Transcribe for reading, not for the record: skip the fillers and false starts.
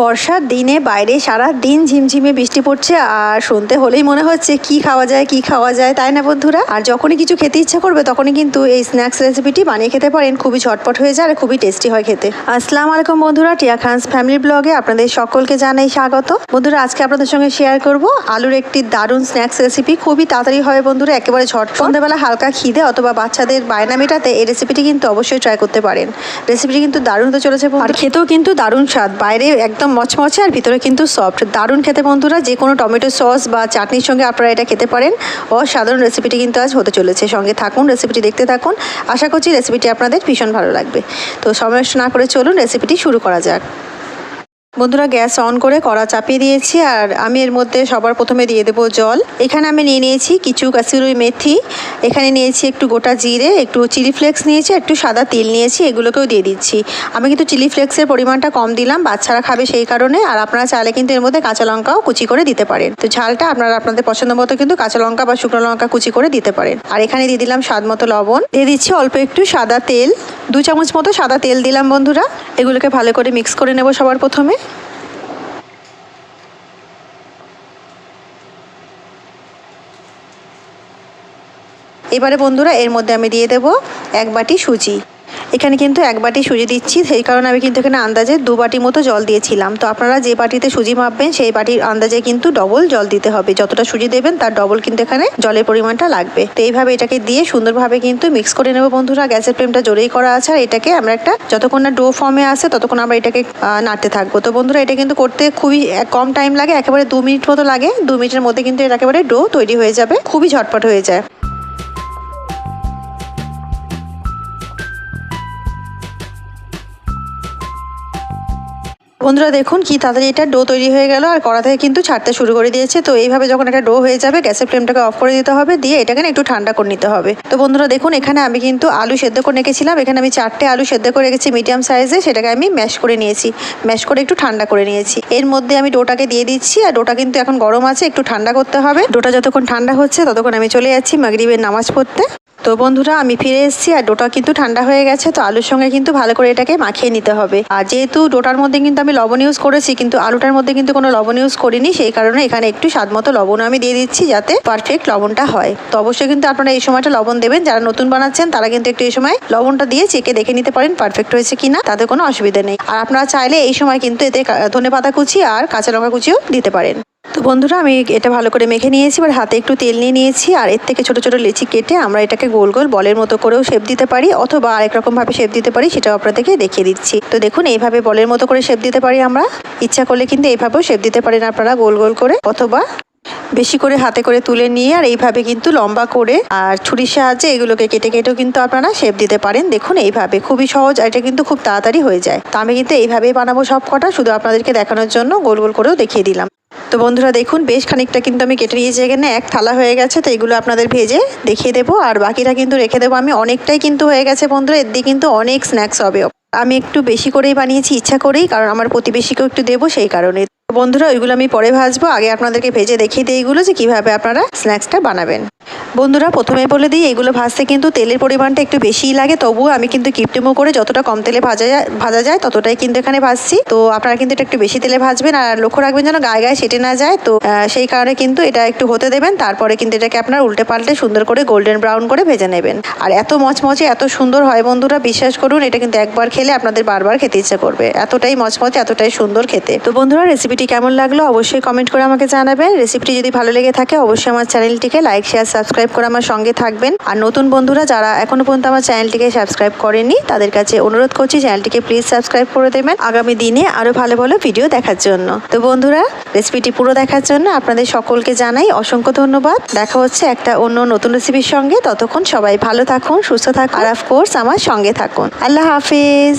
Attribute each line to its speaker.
Speaker 1: বর্ষার দিনে বাইরে সারা দিন ঝিমঝিমে বৃষ্টি পড়ছে আর শুনতে হলেই মনে হচ্ছে কি খাওয়া যায় তাই না বন্ধুরা। আর যখনই কিছু খেতে ইচ্ছা করবে তখনই কিন্তু এই স্ন্যাক্স রেসিপিটি বানিয়ে খেতে পারেন। খুবই ঝটপট হয়ে যায় আর খুবই টেস্টি হয় খেতে। আসসালামু আলাইকুম বন্ধুরা, টিয়া খানস ফ্যামিলি ব্লগে আপনাদের সকলকে জানাই স্বাগত। বন্ধুরা আজকে আপনাদের সঙ্গে শেয়ার করব আলুর একটি দারুণ স্ন্যাক্স রেসিপি। খুবই তাড়াতাড়ি হয় বন্ধুরা, একেবারে ঝটপট। সন্ধ্যাবেলা হালকা খিদে অথবা বাচ্চাদের বায়না মেটাতে এই রেসিপিটি কিন্তু অবশ্যই ট্রাই করতে পারেন। রেসিপিটি কিন্তু দারুণ হতে চলেছে আর খেতেও কিন্তু দারুণ স্বাদ। বাইরে একদম মচমচে আর ভিতরে কিন্তু সফট, দারুণ খেতে বন্ধুরা। যে কোনো টমেটো সস বা চাটনির সঙ্গে আপনারা এটা খেতে পারেন। অসাধারণ রেসিপিটি কিন্তু আজ হতে চলেছে। সঙ্গে থাকুন, রেসিপিটি দেখতে থাকুন। আশা করছি রেসিপিটি আপনাদের ভীষণ ভালো লাগবে। তো সময় নষ্ট না করে চলুন রেসিপিটি শুরু করা যাক। বন্ধুরা গ্যাস অন করে কড়া চাপিয়ে দিয়েছি আর আমি এর মধ্যে সবার প্রথমে দিয়ে দেবো জল। এখানে আমি নিয়ে নিয়েছি কিছু কাসুরি মেথি, এখানে নিয়েছি একটু গোটা জিরে, একটু চিলি ফ্লেক্স নিয়েছি, একটু সাদা তিল নিয়েছি, এগুলোকেও দিয়ে দিচ্ছি। আমি কিন্তু চিলি ফ্লেক্সের পরিমাণটা কম দিলাম, বাচ্চারা খাবে সেই কারণে। আর আপনারা চাইলে কিন্তু এর মধ্যে কাঁচা লঙ্কাও কুচি করে দিতে পারেন। তো ঝালটা আপনারা আপনাদের পছন্দ মতো কিন্তু কাঁচা লঙ্কা বা শুকনো লঙ্কা কুচি করে দিতে পারেন। আর এখানে দিয়ে দিলাম স্বাদ মতো লবণ, দিয়ে দিচ্ছি অল্প একটু সাদা তেল, 2 চামচ মতো সাদা তেল দিলাম বন্ধুরা। এগুলোকে ভালো করে মিক্স করে নেব সবার প্রথমে। এবারে বন্ধুরা এর মধ্যে আমি দিয়ে দেব 1 বাটি সুজি। এখানে কিন্তু 1 বাটি সুজি দিচ্ছি, সেই কারণে আমি কিন্তু এখানে আন্দাজে 2 বাটি মতো জল দিয়েছিলাম। তো আপনারা যে বাটিতে সুজি মাপবেন সেই বাটির আন্দাজে কিন্তু ডবল জল দিতে হবে। যতটা সুজি দেবেন তার ডবল কিন্তু এখানে জলের পরিমাণটা লাগবে। তো এইভাবে এটাকে দিয়ে সুন্দরভাবে কিন্তু মিক্স করে নেব বন্ধুরা। গ্যাসের ফ্লেমটা জোরেই করা আছে আর এটাকে আমরা একটা যতক্ষণ না ডো ফর্মে আসে ততক্ষণ আমরা এটাকে নাড়তে থাকবো। তো বন্ধুরা এটা কিন্তু করতে খুবই কম টাইম লাগে, একেবারে 2 মিনিট মতো লাগে। 2 মিনিটের মধ্যে কিন্তু এটা একেবারে ডো তৈরি হয়ে যাবে, খুবই ঝটপট হয়ে যায়। বন্ধুরা দেখুন কি তাড়াতাড়ি এটা ডো তৈরি হয়ে গেল আর কড়া থেকে কিন্তু ছাড়তে শুরু করে দিয়েছে। তো এইভাবে যখন একটা ডো হয়ে যাবে গ্যাসের ফ্লেমটাকে অফ করে দিতে হবে, দিয়ে এটাকে একটু ঠান্ডা করে নিতে হবে। তো বন্ধুরা দেখুন এখানে আমি কিন্তু আলু সেদ্ধ করে রেখেছিলাম। এখানে আমি 4টে আলু সেদ্ধ করে রেখেছি মিডিয়াম সাইজে, সেটাকে আমি ম্যাশ করে নিয়েছি, ম্যাশ করে একটু ঠান্ডা করে নিয়েছি। এর মধ্যে আমি ডোটাকে দিয়ে দিচ্ছি আর ডোটা কিন্তু এখন গরম আছে, একটু ঠান্ডা করতে হবে। ডোটা যতক্ষণ ঠান্ডা হচ্ছে ততক্ষণ আমি চলে যাচ্ছি মাগরিবের নামাজ পড়তে। তো বন্ধুরা আমি ফিরে এসেছি আর ডোটা কিন্তু ঠান্ডা হয়ে গেছে। তো আলুর সঙ্গে কিন্তু ভালো করে এটাকে মাখিয়ে নিতে হবে। আর যেহেতু ডোটার মধ্যে কিন্তু আমি লবণ ইউজ করেছি কিন্তু আলুটার মধ্যে কিন্তু কোনো লবণ ইউজ করিনি, সেই কারণে এখানে একটু স্বাদ মতো লবণও আমি দিয়ে দিচ্ছি যাতে পারফেক্ট লবণটা হয়। তো অবশ্যই কিন্তু আপনারা এই সময়টা লবণ দেবেন। যারা নতুন বানাচ্ছেন তারা কিন্তু একটু এই সময় লবণটা দিয়ে চেকে দেখে নিতে পারেন পারফেক্ট হয়েছে কিনা, তাতে কোনো অসুবিধা নেই। আর আপনারা চাইলে এই সময় কিন্তু এতে ধনেপাতা কুচি আর কাঁচা লঙ্কা কুচিও দিতে পারেন। তো বন্ধুরা আমি এটা ভালো করে মেখে নিয়েছি, এবার হাতে একটু তেল নিয়ে নিয়েছি আর এর থেকে ছোট ছোট লেচি কেটে আমরা এটাকে গোল গোল বলের মতো করেও শেপ দিতে পারি অথবা আরেক রকম ভাবে শেপ দিতে পারি, সেটাও আপনাদেরকে দেখিয়ে দিচ্ছি। তো দেখুন এইভাবে বলের মতো করে শেপ দিতে পারি আমরা। ইচ্ছা করলে কিন্তু এইভাবেও শেপ দিতে পারেন আপনারা গোল গোল করে, অথবা বেশি করে হাতে করে তুলে নিয়ে আর এইভাবে কিন্তু লম্বা করে আর ছুরির সাহায্যে এগুলোকে কেটে কেটেও কিন্তু আপনারা শেপ দিতে পারেন। দেখুন এইভাবে খুবই সহজ, এটা কিন্তু খুব তাড়াতাড়ি হয়ে যায়। তো আমি কিন্তু এইভাবেই বানাবো সব কটা, শুধু আপনাদেরকে দেখানোর জন্য গোল গোল করেও দেখিয়ে দিলাম। তো বন্ধুরা দেখুন বেশ খানিকটা কিন্তু আমি কেটে নিয়েছি, এখানে 1 থালা হয়ে গেছে। তো এগুলো আপনাদের ভেজে দেখিয়ে দেবো আর বাকিটা কিন্তু রেখে দেবো আমি। অনেকটাই কিন্তু হয়ে গেছে বন্ধুরা, এর দিয়ে কিন্তু অনেক স্ন্যাক্স হবে। আমি একটু বেশি করেই বানিয়েছি ইচ্ছা করেই, কারণ আমার প্রতিবেশীকেও একটু দেবো সেই কারণে। বন্ধুরা ওইগুলো আমি পরে ভাজবো, আগে আপনাদেরকে ভেজে দেখিয়ে দিই এগুলো যে কীভাবে আপনারা স্ন্যাক্সটা বানাবেন। বন্ধুরা প্রথমে বলে দিই এগুলো ভাজতে কিন্তু তেলের পরিমাণটা একটু বেশিই লাগে, তবুও আমি কিন্তু কিপটেমো করে যতটা কম তেলে ভাজা যায় ততটাই কিন্তু এখানে ভাজছি। তো আপনারা কিন্তু এটা একটু বেশি তেলে ভাজবেন আর লক্ষ্য রাখবেন যেন গায়ে গায়ে সেটে না যায়। তো সেই কারণে কিন্তু এটা একটু হতে দেবেন, তারপরে কিন্তু এটাকে আপনার উল্টে পাল্টে সুন্দর করে গোল্ডেন ব্রাউন করে ভেজে নেবেন। আর এত মচমচে এত সুন্দর হয় বন্ধুরা, বিশ্বাস করুন এটা কিন্তু একবার খেলে আপনাদের বারবার খেতে ইচ্ছে করবে, এতটাই মচমচে এতটাই সুন্দর খেতে। তো বন্ধুরা রেসিপিটি কেমন লাগলো অবশ্যই কমেন্ট করে আমাকে জানাবেন। রেসিপিটি যদি ভালো লেগে থাকে অবশ্যই আমার চ্যানেলটিকে লাইক শেয়ার সাবস্ক্রাইব করে আমার সঙ্গে থাকবেন। আর নতুন বন্ধুরা যারা এখনো পর্যন্ত আমার চ্যানেলটিকে সাবস্ক্রাইব করেনি তাদের কাছে অনুরোধ করছি চ্যানেলটিকে প্লিজ সাবস্ক্রাইব করে দেবেন আগামী দিনে আরো ভালো ভালো ভিডিও দেখার জন্য। তো বন্ধুরা রেসিপিটি পুরো দেখার জন্য আপনাদের সকলকে জানাই অসংখ্য ধন্যবাদ। দেখা হচ্ছে একটা অন্য নতুন রেসিপির সঙ্গে। ততক্ষণ সবাই ভালো থাকুন, সুস্থ থাকুন আর অফকোর্স আমার সঙ্গে থাকুন। আল্লাহ হাফিজ।